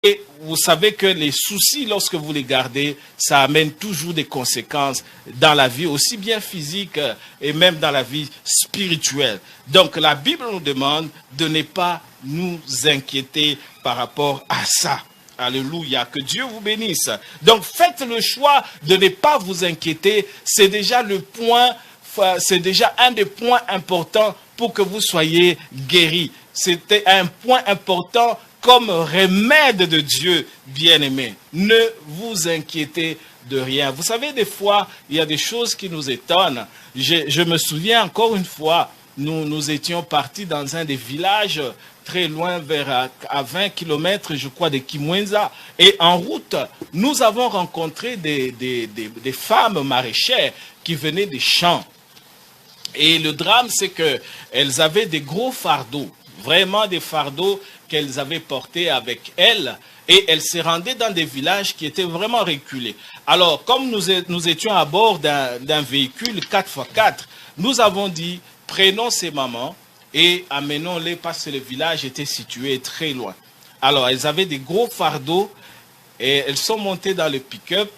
Et vous savez que les soucis, lorsque vous les gardez, ça amène toujours des conséquences dans la vie, aussi bien physique et même dans la vie spirituelle. Donc la Bible nous demande de ne pas nous inquiéter par rapport à ça. Alléluia, que Dieu vous bénisse. Donc faites le choix de ne pas vous inquiéter, c'est déjà un des points importants pour que vous soyez guéris. C'était un point important comme remède de Dieu, bien-aimé. Ne vous inquiétez de rien. Vous savez, des fois, il y a des choses qui nous étonnent. Je me souviens encore une fois, nous étions partis dans un des villages très loin, à 20 km, je crois, de Kimwenza. Et en route, nous avons rencontré des femmes maraîchères qui venaient des champs. Et le drame, c'est qu'elles avaient des gros fardeaux, vraiment des fardeaux qu'elles avaient portés avec elles. Et elles se rendaient dans des villages qui étaient vraiment reculés. Alors, comme nous étions à bord d'un véhicule 4x4, nous avons dit, prenons ces mamans et amenons-les parce que le village était situé très loin. Alors, elles avaient des gros fardeaux et elles sont montées dans le pick-up,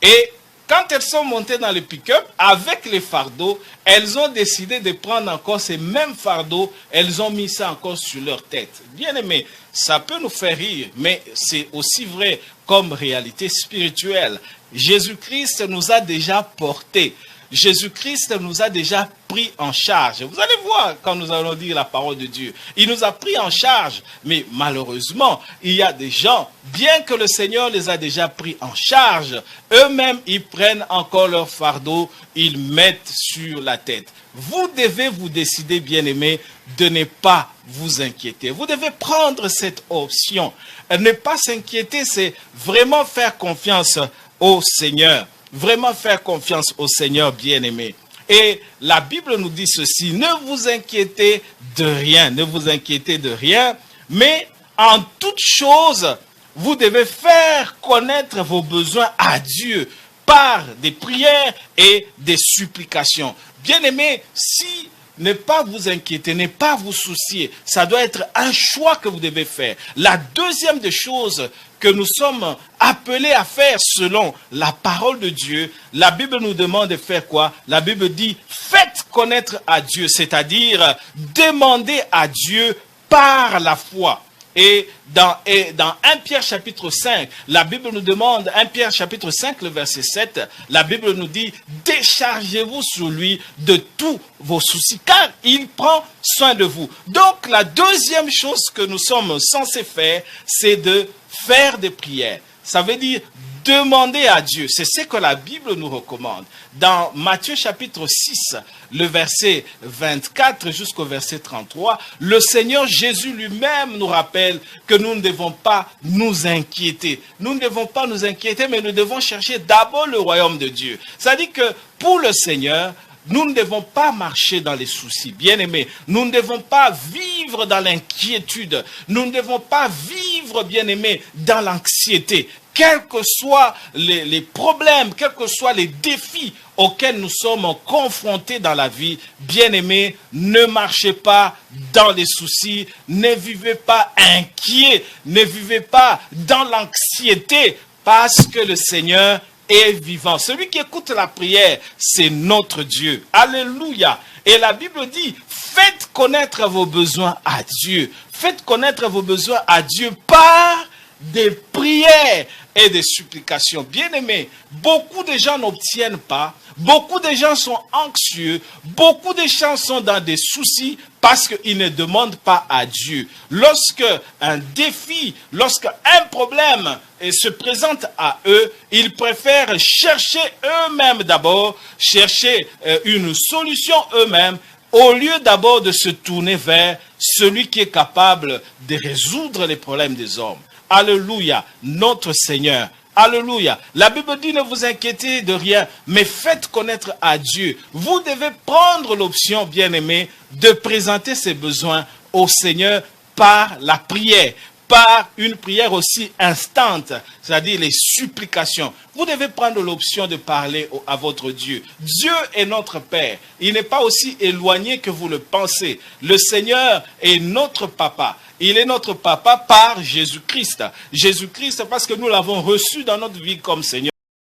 et quand elles sont montées dans le pick-up, avec les fardeaux, elles ont décidé de prendre encore ces mêmes fardeaux, elles ont mis ça encore sur leur tête. Bien aimé, ça peut nous faire rire, mais c'est aussi vrai comme réalité spirituelle. Jésus-Christ nous a déjà portés. Jésus-Christ nous a déjà pris en charge. Vous allez voir quand nous allons dire la parole de Dieu. Il nous a pris en charge. Mais malheureusement, il y a des gens, bien que le Seigneur les a déjà pris en charge, eux-mêmes, ils prennent encore leur fardeau, ils mettent sur la tête. Vous devez vous décider, bien-aimés, de ne pas vous inquiéter. Vous devez prendre cette option. Ne pas s'inquiéter, c'est vraiment faire confiance au Seigneur. Vraiment faire confiance au Seigneur bien-aimé. Et la Bible nous dit ceci, ne vous inquiétez de rien, ne vous inquiétez de rien, mais en toute chose, vous devez faire connaître vos besoins à Dieu par des prières et des supplications. Bien-aimé, si ne pas vous inquiéter, ne pas vous soucier, ça doit être un choix que vous devez faire. La deuxième des choses que nous sommes appelés à faire selon la parole de Dieu, la Bible nous demande de faire quoi? La Bible dit, faites connaître à Dieu, c'est-à-dire demandez à Dieu par la foi. Et dans 1 Pierre chapitre 5, la Bible nous demande, 1 Pierre chapitre 5, le verset 7, la Bible nous dit, déchargez-vous sur lui de tous vos soucis, car il prend soin de vous. Donc la deuxième chose que nous sommes censés faire, c'est de faire des prières. Ça veut dire demander à Dieu. C'est ce que la Bible nous recommande. Dans Matthieu chapitre 6, le verset 24 jusqu'au verset 33, le Seigneur Jésus lui-même nous rappelle que nous ne devons pas nous inquiéter. Nous ne devons pas nous inquiéter, mais nous devons chercher d'abord le royaume de Dieu. C'est-à-dire que pour le Seigneur, nous ne devons pas marcher dans les soucis, bien-aimés. Nous ne devons pas vivre dans l'inquiétude. Nous ne devons pas vivre, bien-aimés, dans l'anxiété. Quels que soient les problèmes, quels que soient les défis auxquels nous sommes confrontés dans la vie, bien-aimés, ne marchez pas dans les soucis, ne vivez pas inquiets, ne vivez pas dans l'anxiété, parce que le Seigneur est vivant. Celui qui écoute la prière, c'est notre Dieu. Alléluia. Et la Bible dit, faites connaître vos besoins à Dieu. Faites connaître vos besoins à Dieu par des prières et des supplications. Bien-aimés, beaucoup de gens n'obtiennent pas, beaucoup de gens sont anxieux, beaucoup de gens sont dans des soucis parce qu'ils ne demandent pas à Dieu. Lorsque un défi, lorsqu'un problème se présente à eux, ils préfèrent chercher eux-mêmes d'abord, chercher une solution eux-mêmes, au lieu d'abord de se tourner vers celui qui est capable de résoudre les problèmes des hommes. Alléluia, notre Seigneur. Alléluia. La Bible dit, ne vous inquiétez de rien, mais faites connaître à Dieu. Vous devez prendre l'option, bien-aimé, de présenter ses besoins au Seigneur par la prière, par une prière aussi instante, c'est-à-dire les supplications. Vous devez prendre l'option de parler à votre Dieu. Dieu est notre Père. Il n'est pas aussi éloigné que vous le pensez. Le Seigneur est notre Papa. Il est notre papa par Jésus-Christ. Jésus-Christ parce que nous l'avons reçu dans notre vie comme Seigneur.